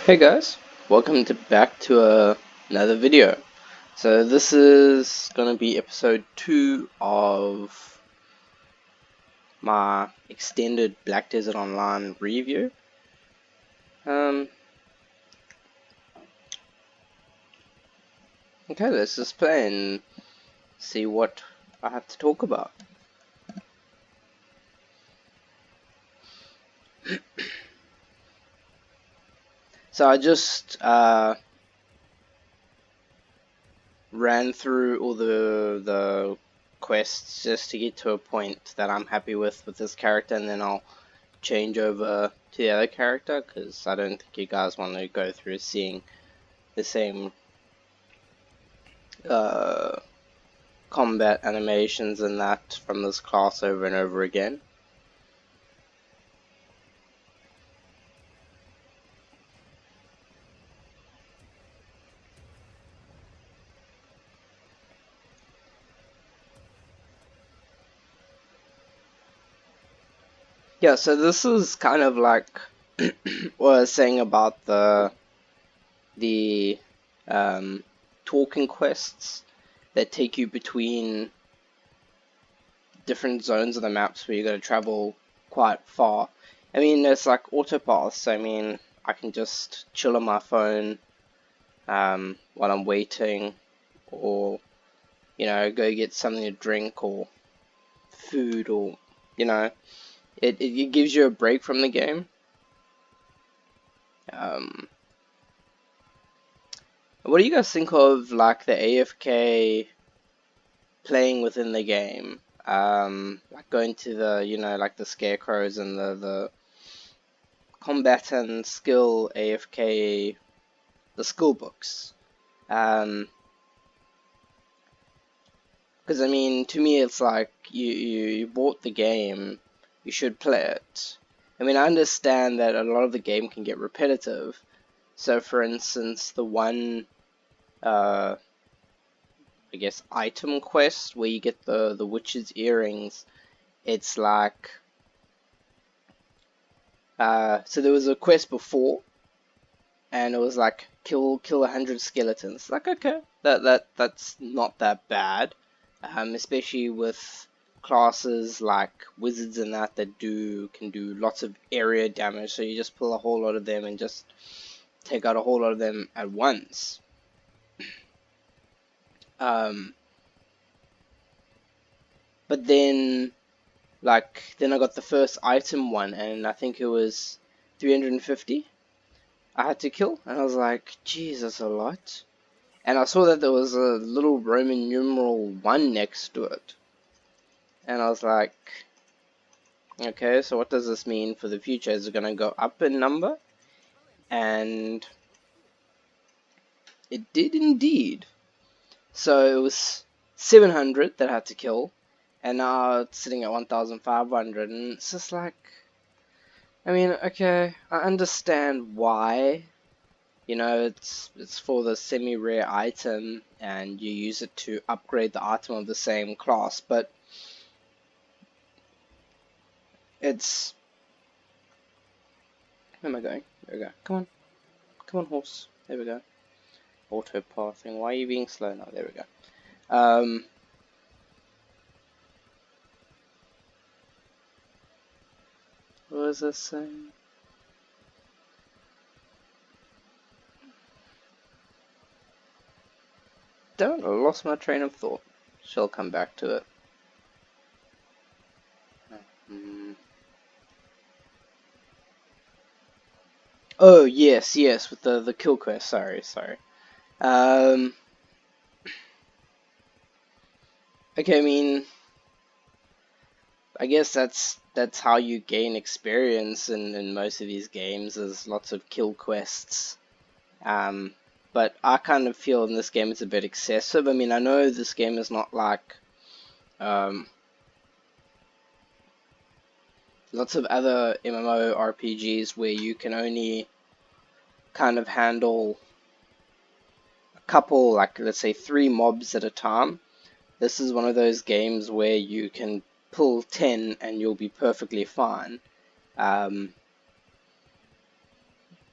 Hey guys, welcome back to another video. So this is gonna be episode 2 of my extended Black Desert Online review. Okay, let's just play and see what I have to talk about. So I just ran through all the quests just to get to a point that I'm happy with this character, and then I'll change over to the other character because I don't think you guys want to go through seeing the same uh, combat animations and that from this class over and over again. Yeah, so this is kind of like what I was saying about the talking quests that take you between different zones of the maps where you got to travel quite far. I mean, it's like autopaths. I mean, I can just chill on my phone while I'm waiting, or go get something to drink or food, or you know, it gives you a break from the game. What do you guys think of like the AFK playing within the game? Like going to the like the scarecrows and the combat and skill AFK, the skill books. Because I mean, to me, it's like you bought the game, you should play it. I mean, I understand that a lot of the game can get repetitive. So, for instance, the one, I guess, item quest where you get the witch's earrings, it's like, so there was a quest before, and it was like kill 100 skeletons. Like, okay, that's not that bad, especially with classes like wizards and that can do lots of area damage. So you just pull a whole lot of them and just take out a whole lot of them at once. But then then I got the first item one, and I think it was 350 I had to kill, and I was like, Jesus, a lot. And I saw that there was a little Roman numeral 1 next to it. And I was like, okay, so what does this mean for the future? Is it going to go up in number? And it did indeed. So it was 700 that I had to kill, and now it's sitting at 1,500, and it's just like, I mean, okay, I understand why. It's for the semi-rare item, and you use it to upgrade the item of the same class, but it's... Where am I going? There we go. Come on, horse. There we go. Auto pathing. Why are you being slow now? There we go. What was this saying? Don't, I lost my train of thought. Shall come back to it. Oh, yes, with the kill quest. Sorry. Okay, I mean, I guess that's how you gain experience in most of these games. There's lots of kill quests. But I kind of feel in this game it's a bit excessive. I mean, I know this game is not like lots of other MMORPGs where you can only kind of handle a couple, like let's say 3 mobs at a time. This is one of those games where you can pull 10 and you'll be perfectly fine.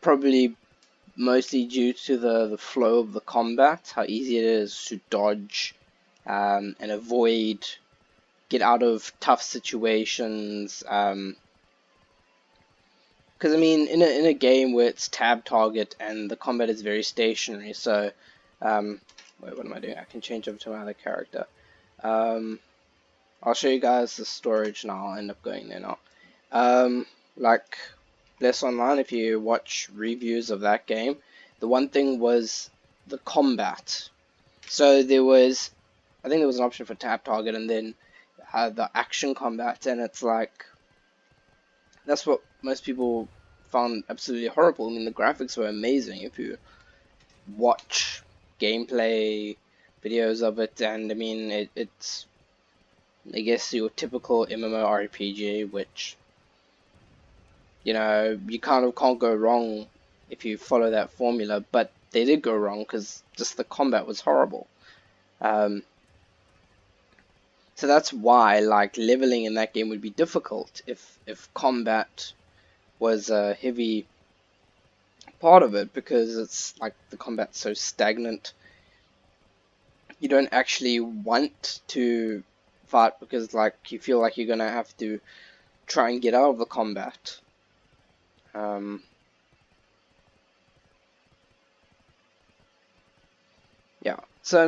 Probably mostly due to the flow of the combat, how easy it is to dodge and avoid, get out of tough situations. Because I mean, in a game where it's tab target and the combat is very stationary, so wait, what am I doing? I can change over to my other character. I'll show you guys the storage now. I'll end up going there now. Like Bless Online, if you watch reviews of that game, the one thing was the combat. So there was, I think there was an option for tab target, and then the action combat, and it's like, that's what most people found absolutely horrible. I mean, the graphics were amazing if you watch gameplay videos of it, and I mean, it's, I guess, your typical MMORPG, which, you know, you kind of can't go wrong if you follow that formula, but they did go wrong because just the combat was horrible. So that's why, like, leveling in that game would be difficult if combat was a heavy part of it, because it's like the combat's so stagnant. You don't actually want to fight because, like, you feel like you're gonna have to try and get out of the combat. Yeah. So I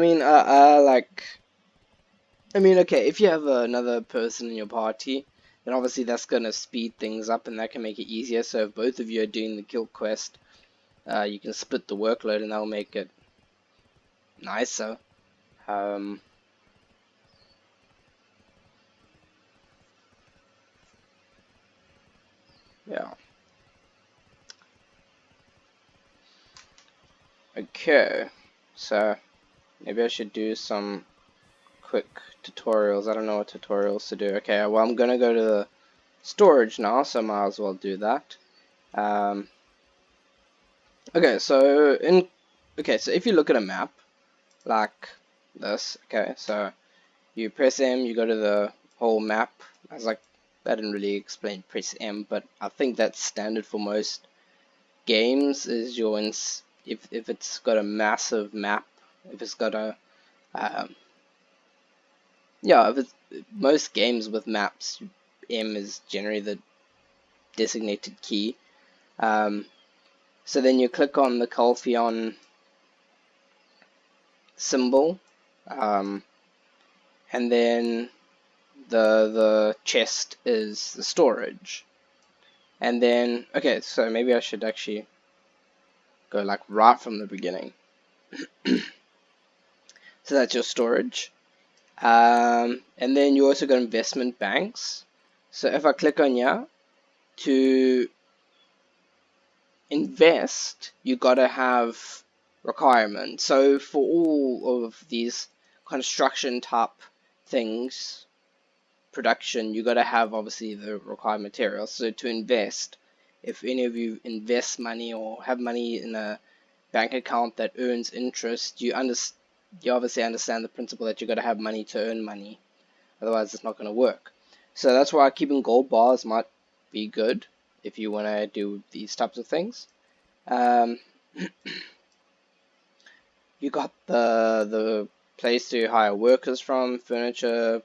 mean, okay, if you have another person in your party, then obviously that's gonna speed things up and that can make it easier. So if both of you are doing the guild quest, you can split the workload and that'll make it nicer. Yeah. Okay. So maybe I should do some quick tutorials. I don't know what tutorials to do. Okay, well, I'm gonna go to the storage now, so I might as well do that. Okay, so if you look at a map like this, okay, so you press M, you go to the whole map. I was like, that didn't really explain press M, but I think that's standard for most games. Is your if it's got a massive map, if it's got a yeah, if it's most games with maps, M is generally the designated key. So then you click on the Calpheon symbol, and then the chest is the storage. And then, okay, so maybe I should actually go like right from the beginning. So that's your storage. And then you also got investment banks. So if I click on here, to invest, you gotta have requirements. So for all of these construction type things, production, you gotta have obviously the required materials. So to invest, if any of you invest money or have money in a bank account that earns interest, you obviously understand the principle that you gotta have money to earn money. Otherwise, it's not gonna work. So that's why keeping gold bars might be good if you want to do these types of things. You got the place to hire workers from, furniture,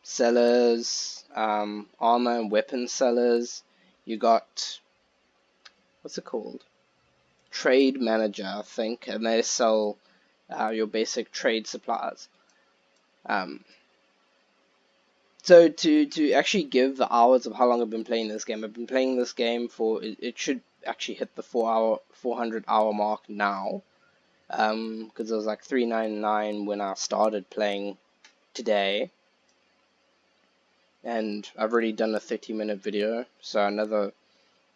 sellers, armor and weapon sellers. You got, what's it called? Trade manager, I think, and they sell your basic trade supplies. So to actually give the hours of how long I've been playing this game, I've been playing this game for, it should actually hit the 400 hour mark now, because it was like 399 when I started playing today, and I've already done a 30-minute video, so another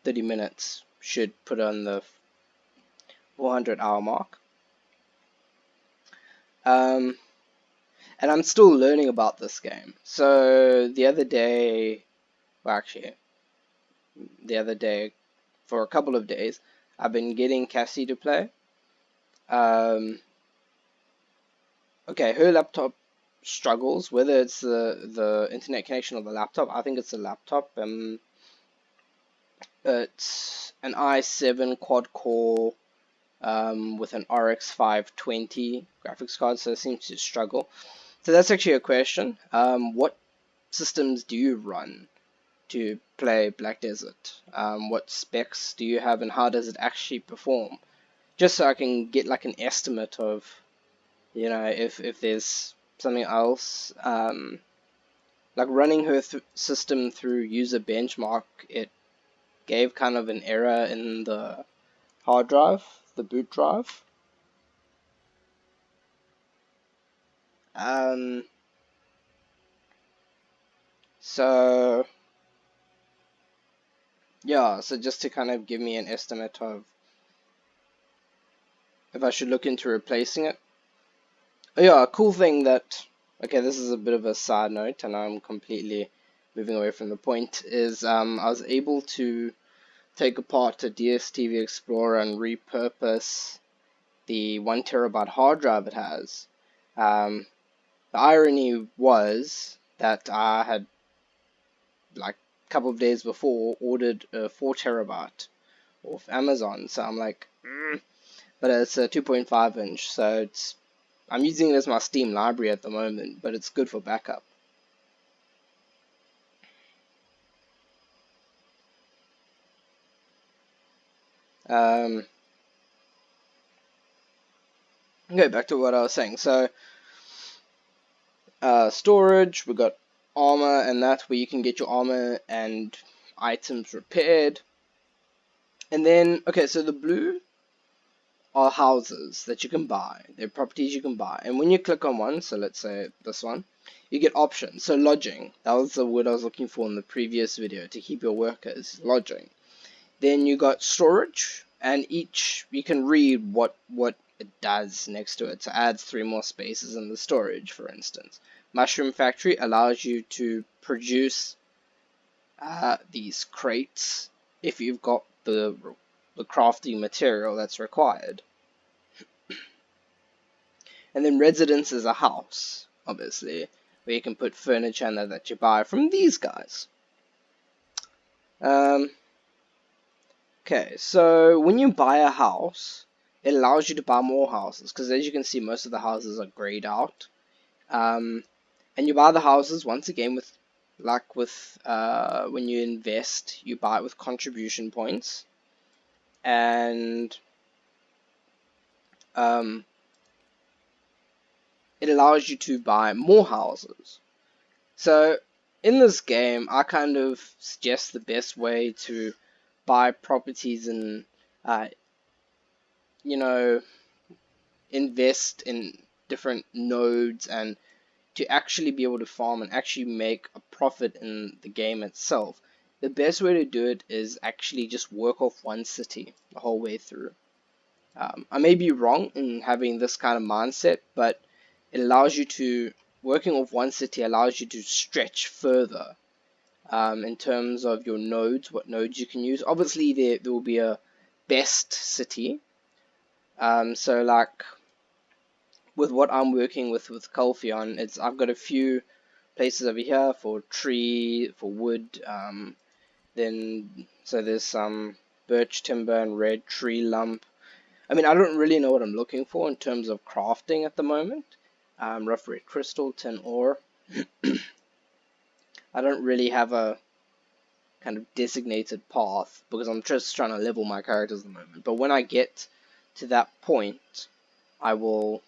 30 minutes should put on the 400 hour mark. And I'm still learning about this game. So the other day, for a couple of days, I've been getting Cassie to play. Okay, her laptop struggles, whether it's the internet connection or the laptop. I think it's the laptop. It's an i7 quad core with an RX 520 graphics card, so it seems to struggle. So that's actually a question. What systems do you run to play Black Desert? What specs do you have, and how does it actually perform? Just so I can get like an estimate of, if there's something else. Like running her system through user benchmark, it gave kind of an error in the hard drive, the boot drive. Um, so yeah, so just to kind of give me an estimate of if I should look into replacing it. Oh, yeah, a cool thing that, okay, this is a bit of a side note, and I'm completely moving away from the point, is I was able to take apart a DSTV Explorer and repurpose the 1 TB hard drive it has. The irony was that I had, like, a couple of days before, ordered a 4 TB off Amazon, so I'm like, but it's a 2.5 inch, so I'm using it as my Steam library at the moment, but it's good for backup. Okay, back to what I was saying. So, storage, we got armor, and that's where you can get your armor and items repaired. And then, okay, so the blue are houses that you can buy. They're properties you can buy. And when you click on one, so let's say this one, you get options. So lodging, that was the word I was looking for in the previous video, to keep your workers, lodging. Then you got storage, and each, you can read what it does next to it. So adds 3 more spaces in the storage, for instance. Mushroom Factory allows you to produce these crates if you've got the crafting material that's required. And then residence is a house, obviously, where you can put furniture in there that you buy from these guys. Okay, so when you buy a house, it allows you to buy more houses, because as you can see, most of the houses are grayed out. And you buy the houses, once again, with when you invest, you buy it with contribution points. And it allows you to buy more houses. So in this game, I kind of suggest the best way to buy properties and, invest in different nodes, and to actually be able to farm and actually make a profit in the game itself. The best way to do it is actually just work off one city the whole way through. I may be wrong in having this kind of mindset, but it allows you to, working off one city allows you to stretch further in terms of your nodes, what nodes you can use. Obviously, there will be a best city. So like with what I'm working with Kulfion, I've got a few places over here for tree, for wood. Then so there's some birch timber and red tree lump. I mean, I don't really know what I'm looking for in terms of crafting at the moment. Rough red crystal, tin ore. I don't really have a kind of designated path because I'm just trying to level my characters at the moment. But when I get to that point, I will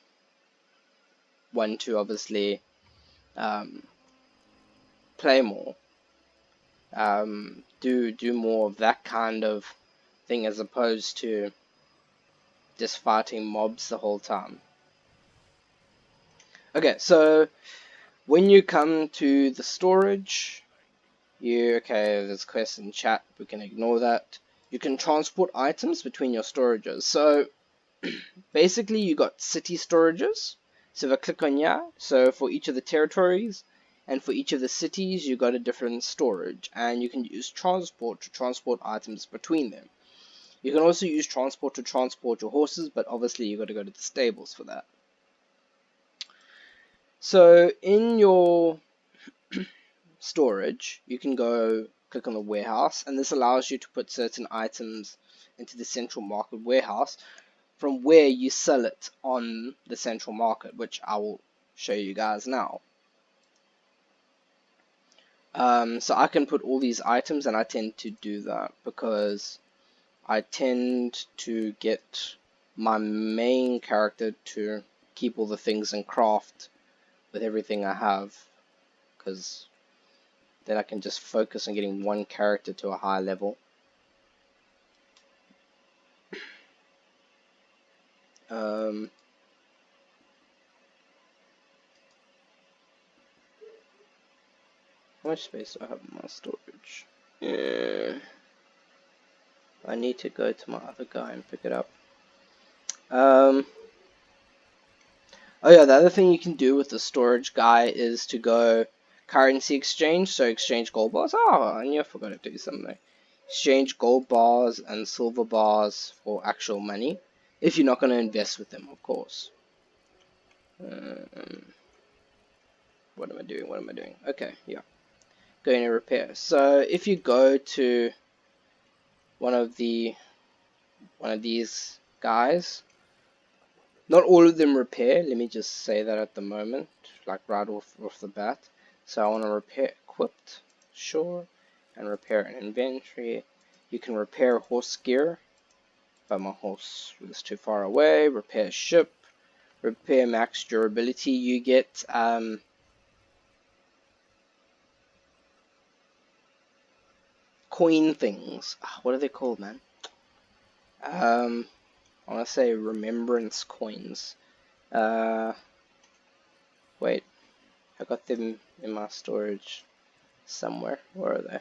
want to obviously play more, do more of that kind of thing as opposed to just fighting mobs the whole time. Okay, so when you come to the storage, okay, there's a quest in chat, we can ignore that. You can transport items between your storages. So basically you got city storages. So if I click on here, so for each of the territories and for each of the cities, you got a different storage, and you can use transport to transport items between them. You can also use transport to transport your horses, but obviously you got to go to the stables for that. So in your storage, you can go click on the warehouse, and this allows you to put certain items into the central market warehouse from where you sell it on the central market, which I will show you guys now. So I can put all these items, and I tend to do that because I tend to get my main character to keep all the things and craft with everything I have, because then I can just focus on getting one character to a high level. How much space do I have in my storage? Yeah. I need to go to my other guy and pick it up. Oh yeah, the other thing you can do with the storage guy is to go currency exchange, so exchange gold bars. Oh, I knew I forgot to do something. Exchange gold bars and silver bars for actual money, if you're not going to invest with them, of course. What am I doing? What am I doing? Okay, yeah. Going to repair. So if you go to one of these guys, not all of them repair. Let me just say that at the moment, like right off the bat. So I want to repair equipped, sure, and repair an inventory. You can repair horse gear, but my horse was too far away. Repair ship, repair max durability. You get coin things. What are they called, man? I want to say remembrance coins. Wait, I got them in my storage somewhere. Where are they?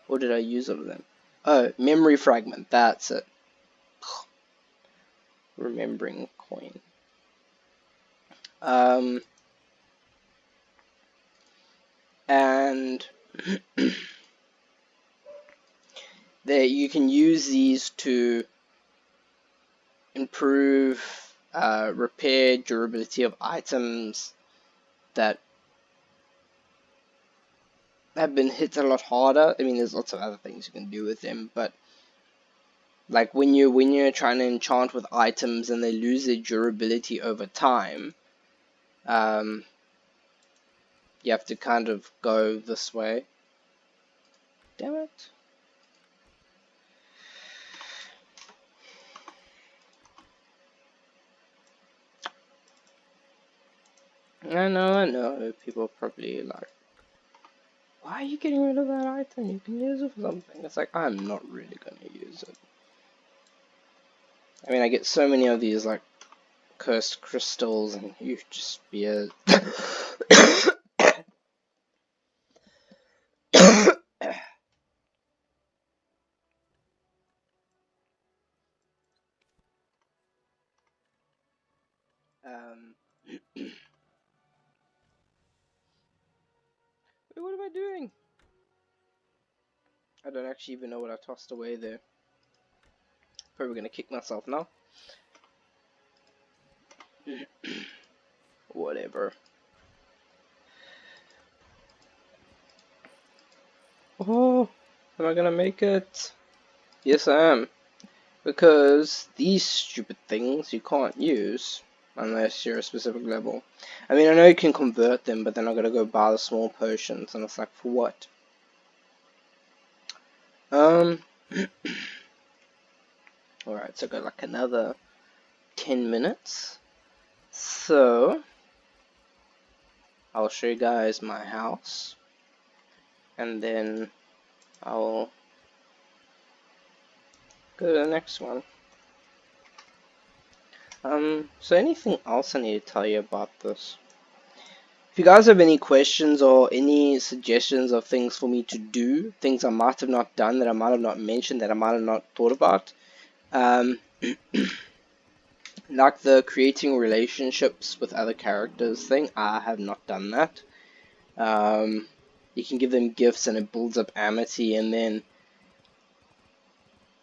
Or did I use all of them? Oh, memory fragment. That's it. Remembering coin. And there you can use these to improve repair durability of items that have been hit a lot harder. I mean, there's lots of other things you can do with them, but like when you're trying to enchant with items and they lose their durability over time, you have to kind of go this way. Damn it. I know. People are probably like, why are you getting rid of that item? You can use it for something. It's like, I'm not really gonna use it. I mean, I get so many of these, like, cursed crystals, and you just be a... Wait, what am I doing? I don't actually even know what I tossed away there. Probably gonna kick myself now. Whatever. Oh, am I gonna make it? Yes, I am. Because these stupid things you can't use unless you're a specific level. I mean, I know you can convert them, but then I gotta go buy the small potions, and it's like, for what? Alright, so I got like another 10 minutes. So, I'll show you guys my house, and then I'll go to the next one. So anything else I need to tell you about this? If you guys have any questions or any suggestions of things for me to do, things I might have not done, that I might have not mentioned, that I might have not thought about, like the creating relationships with other characters thing, I have not done that. You can give them gifts and it builds up amity, and then,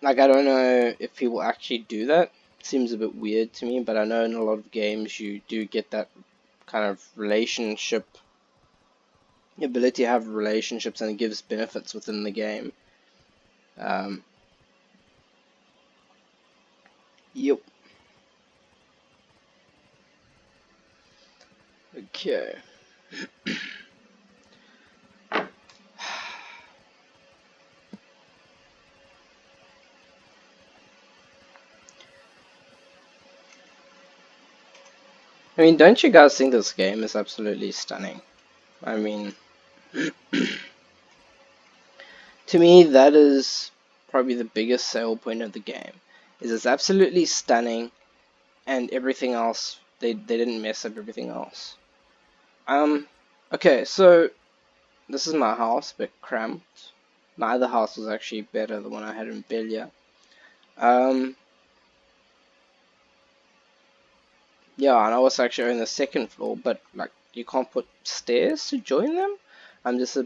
like, I don't know if people actually do that. It seems a bit weird to me, but I know in a lot of games you do get that kind of relationship ability to have relationships, and it gives benefits within the game. Yep. Okay. I mean, don't you guys think this game is absolutely stunning? I mean, to me, that is probably the biggest sale point of the game. Is it's absolutely stunning, and everything else, they didn't mess up everything else. Okay, so this is my house, a bit cramped. My other house was actually better, the one I had in Belia. Yeah, and I was actually on the second floor, but like you can't put stairs to join them. I'm just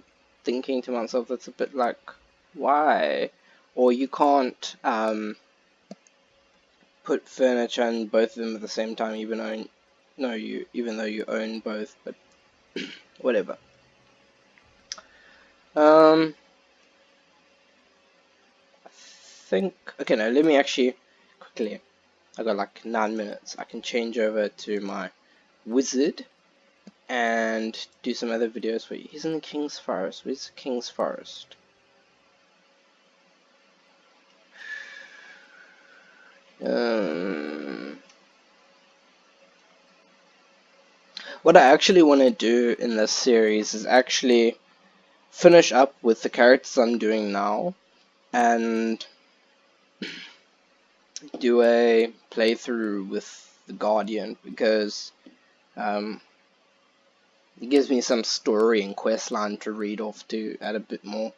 thinking to myself, that's a bit like, why? Or you can't put furniture in both of them at the same time, even though you own both, but whatever. I think okay. Now let me actually quickly. I got like 9 minutes. I can change over to my wizard and do some other videos for you. He's in the King's Forest. Where's the King's Forest? What I actually want to do in this series is actually finish up with the characters I'm doing now and do a playthrough with the Guardian, because it gives me some story and quest line to read off to add a bit more.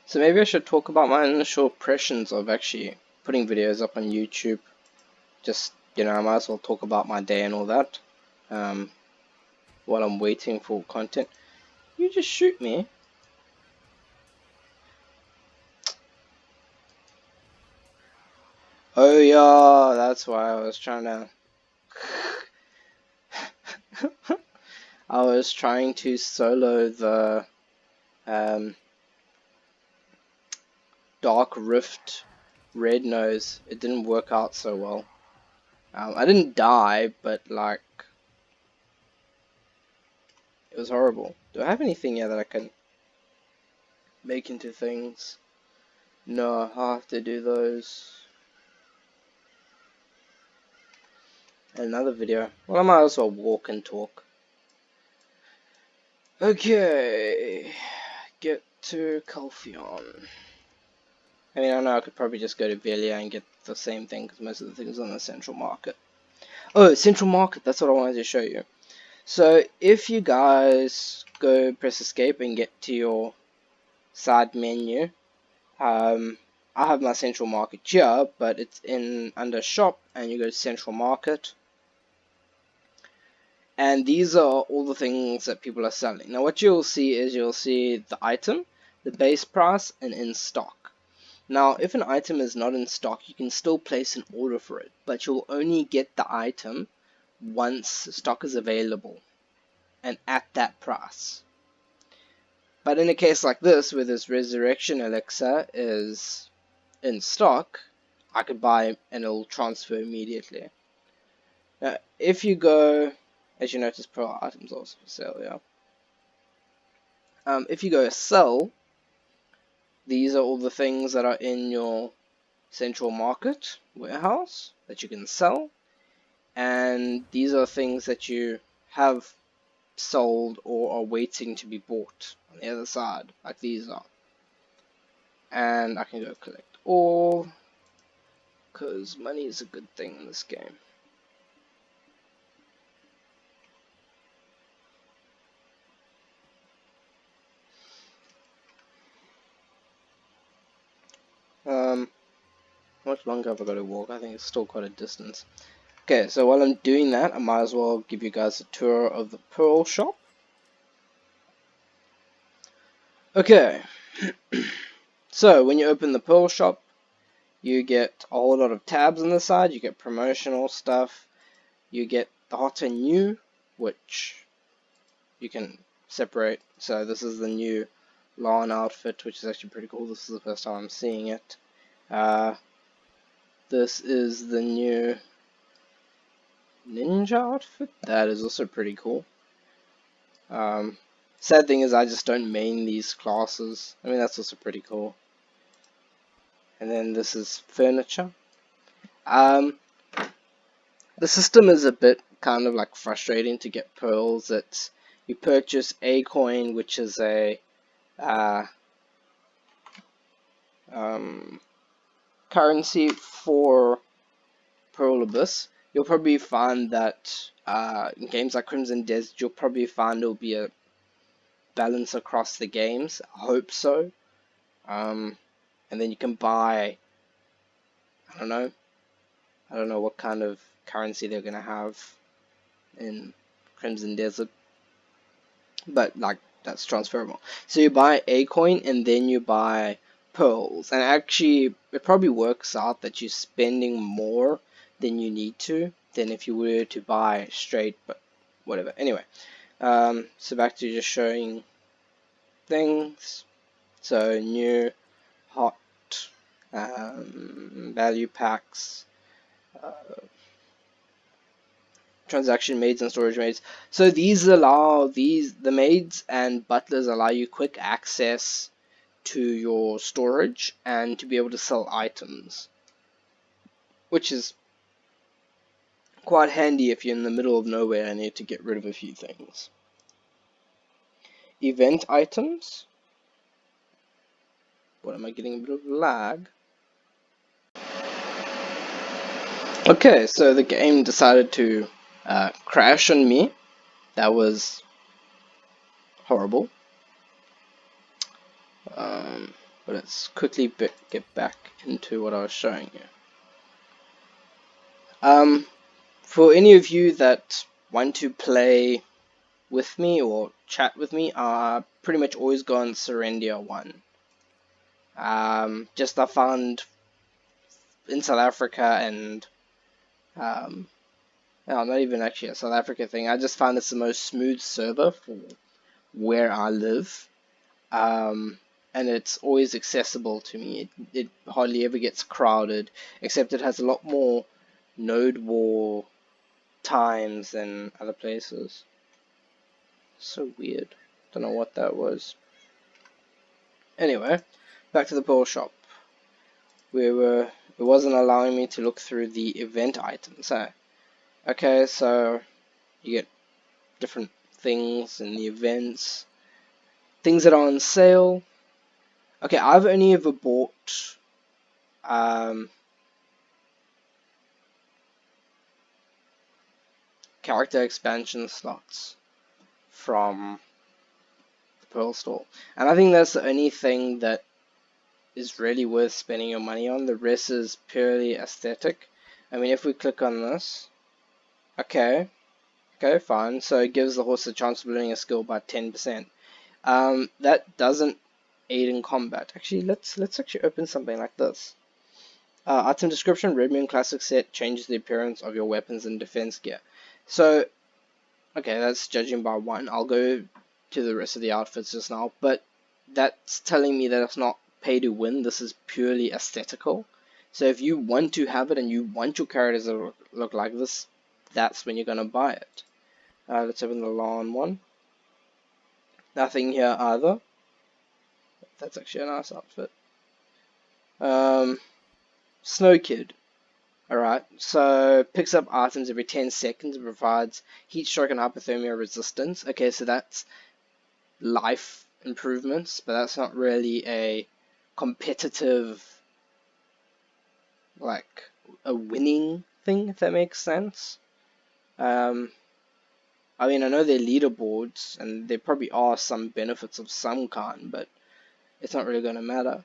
So maybe I should talk about my initial impressions of actually putting videos up on YouTube. Just, I might as well talk about my day and all that while I'm waiting for content. You just shoot me. Oh yeah, that's why I was trying to I was trying to solo the Dark Rift Red Nose. It didn't work out so well. I didn't die, but like it was horrible. Do I have anything here that I can make into things? No, I have to do those. Another video. Well, I might as well walk and talk. Okay, get to Calpheon. I mean, I know I could probably just go to Velia and get the same thing, because most of the things are on the Central Market. Oh, Central Market, that's what I wanted to show you. So, if you guys go press escape and get to your side menu, I have my Central Market here, but it's in under shop, and you go to Central Market. And these are all the things that people are selling. Now what you'll see is you'll see the item, the base price, and in stock. Now if an item is not in stock, you can still place an order for it, but you'll only get the item once stock is available and at that price. But in a case like this, where this resurrection elixir is in stock, I could buy and it'll transfer immediately. Now if you go, as you notice, pro items also for sale, yeah. If you go sell, these are all the things that are in your Central Market warehouse that you can sell, and these are things that you have sold or are waiting to be bought on the other side, like these are. And I can go collect all, because money is a good thing in this game. How much longer have I got to walk? I think it's still quite a distance. Okay, so while I'm doing that, I might as well give you guys a tour of the Pearl Shop. Okay, so when you open the Pearl Shop, you get a whole lot of tabs on the side. You get promotional stuff. You get the hot and new, which you can separate. So this is the new lawn outfit, which is actually pretty cool. This is the first time I'm seeing it. This is the new ninja outfit. That is also pretty cool. Sad thing is I just don't main these classes. I mean, that's also pretty cool. And then this is furniture. The system is a bit kind of like frustrating to get pearls. It's you purchase a coin, which is a currency for Pearl Abyss. You'll probably find that in games like Crimson Desert, you'll probably find there'll be a balance across the games. I hope so. And then you can buy, I don't know what kind of currency they're gonna have in Crimson Desert, but like that's transferable. So you buy a coin and then you buy pearls, and actually it probably works out that you're spending more than you need to than if you were to buy straight, but whatever. Anyway, so back to just showing things. So new hot value packs, transaction maids and storage maids. So the maids and butlers allow you quick access to your storage and to be able to sell items, which is quite handy if you're in the middle of nowhere and need to get rid of a few things. Event items. What am I getting a bit of lag? Okay, so the game decided to crash on me. That was horrible. But let's quickly get back into what I was showing you. For any of you that want to play with me or chat with me, pretty much always go on Serendia 1. Just I found in South Africa and no, not even actually a South Africa thing. I just found it's the most smooth server for where I live. And it's always accessible to me. It hardly ever gets crowded, except it has a lot more node war times than other places. So weird. Don't know what that was. Anyway, back to the pearl shop. It wasn't allowing me to look through the event items. Okay, so you get different things in the events, things that are on sale. Okay, I've only ever bought character expansion slots from the Pearl store, and I think that's the only thing that is really worth spending your money on. The rest is purely aesthetic. I mean, if we click on this, okay, fine. So it gives the horse a chance of learning a skill by 10%. That doesn't aid in combat. Actually, let's actually open something like this. Item description: Red Moon Classic set changes the appearance of your weapons and defense gear. So, okay, that's judging by 1. I'll go to the rest of the outfits just now, but that's telling me that it's not pay to win. This is purely aesthetical. So if you want to have it and you want your characters to look like this, that's when you're gonna buy it. Let's open the lawn one. Nothing here either. That's actually a nice outfit. Snow Kid. Alright, so picks up items every 10 seconds and provides heat stroke and hypothermia resistance. Okay, so that's life improvements, but that's not really a competitive, like a winning thing, if that makes sense. I mean, I know they're leaderboards and there probably are some benefits of some kind, but it's not really going to matter.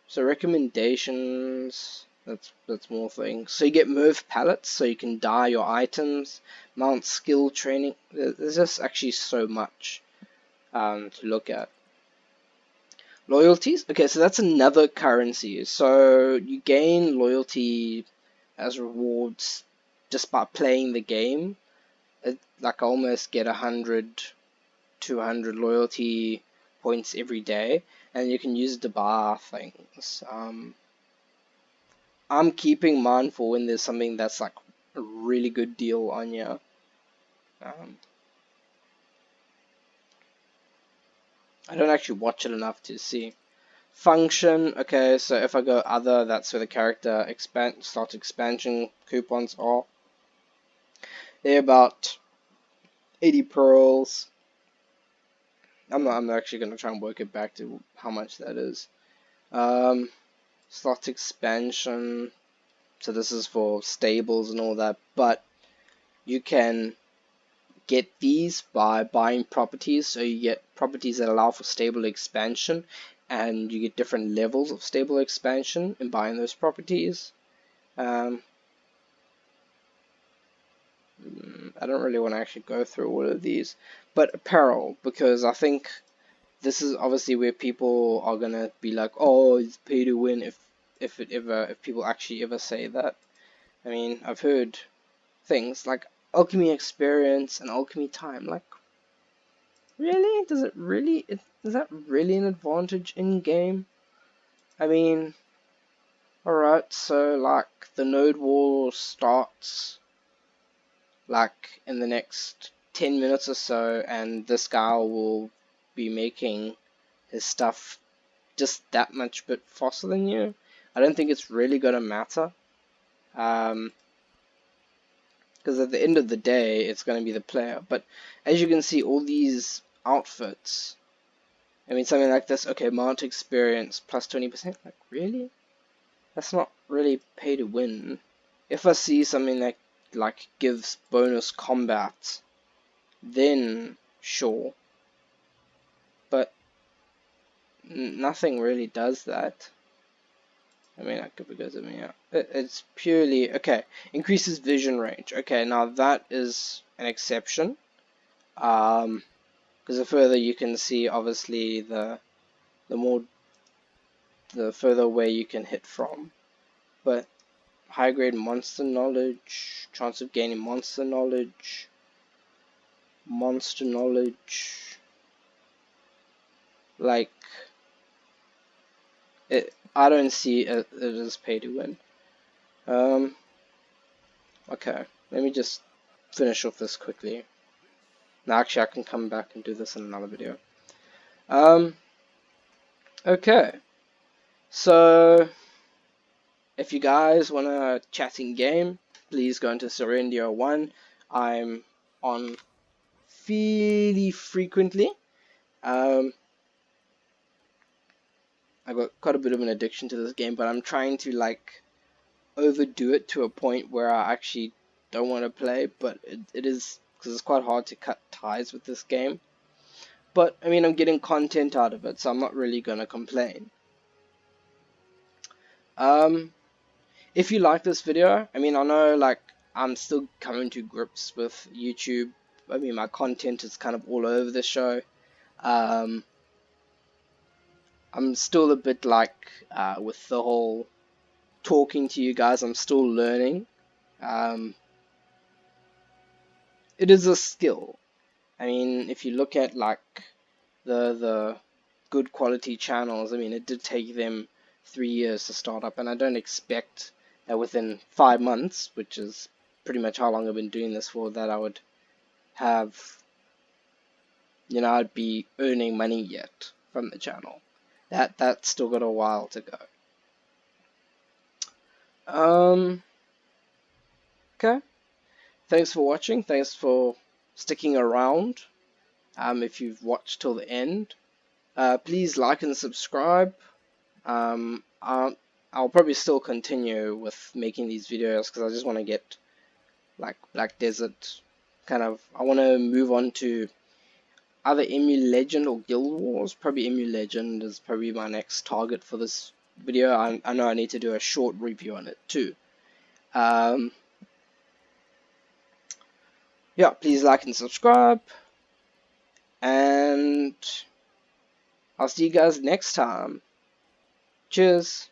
So recommendations, that's more things. So you get Merv pallets, so you can dye your items, mount skill training. There's just actually so much to look at. Loyalties? Okay, so that's another currency. So you gain loyalty as rewards just by playing the game. Like I almost get 100, 200 loyalty points every day, and you can use it to buy things. I'm keeping mine for when there's something that's like a really good deal on you. Um, I don't actually watch it enough to see. Function, okay, so if I go other, that's where the character slot expansion coupons are. They're about 80 pearls. I'm actually gonna try and work it back to how much that is. Um, Slot expansion. So this is for stables and all that, but you can get these by buying properties. So you get properties that allow for stable expansion, and you get different levels of stable expansion in buying those properties. Um, I don't really want to actually go through all of these, but apparel, because I think this is obviously where people are gonna be like, oh, it's pay to win if people actually ever say that. I mean, I've heard things like alchemy experience and alchemy time. Like, really? Is that really an advantage in game? I mean, alright, so like the node war starts like in the next 10 minutes or so, and this guy will be making his stuff just that much bit faster than you. I don't think it's really gonna matter. Because at the end of the day, it's gonna be the player. But as you can see, all these outfits. I mean, something like this. Okay, mount experience plus 20%. Like, really? That's not really pay to win. If I see something that like gives bonus combat, then sure. But nothing really does that. I mean, that could be because of me. Yeah. It's purely okay. Increases vision range. Okay, now that is an exception. Because the further you can see, obviously, the more the further away you can hit from. But high grade monster knowledge, chance of gaining monster knowledge, like it. I don't see it as pay to win. Okay, let me just finish off this quickly. Now, actually, I can come back and do this in another video. Okay, so if you guys want a chatting game, please go into Serendia 1. I'm on fairly frequently. I got quite a bit of an addiction to this game, but I'm trying to like overdo it to a point where I actually don't want to play, but it is because it's quite hard to cut ties with this game. But I mean, I'm getting content out of it, so I'm not really gonna complain. If you like this video, I mean, I know like I'm still coming to grips with YouTube. I mean, my content is kind of all over the show. Um, I'm still a bit like with the whole talking to you guys. I'm still learning. Um, it is a skill. I mean, if you look at like the good quality channels, I mean, it did take them 3 years to start up, and I don't expect that within 5 months, which is pretty much how long I've been doing this for, that I would have, I'd be earning money yet from the channel. That's still got a while to go. Okay. Thanks for watching. Thanks for sticking around. If you've watched till the end, please like and subscribe. I'll probably still continue with making these videos because I just want to get like Black Desert kind of. I want to move on to either Emu Legend or Guild Wars. Probably Emu Legend is probably my next target for this video. I know I need to do a short review on it too. Yeah, please like and subscribe, and I'll see you guys next time. Cheers.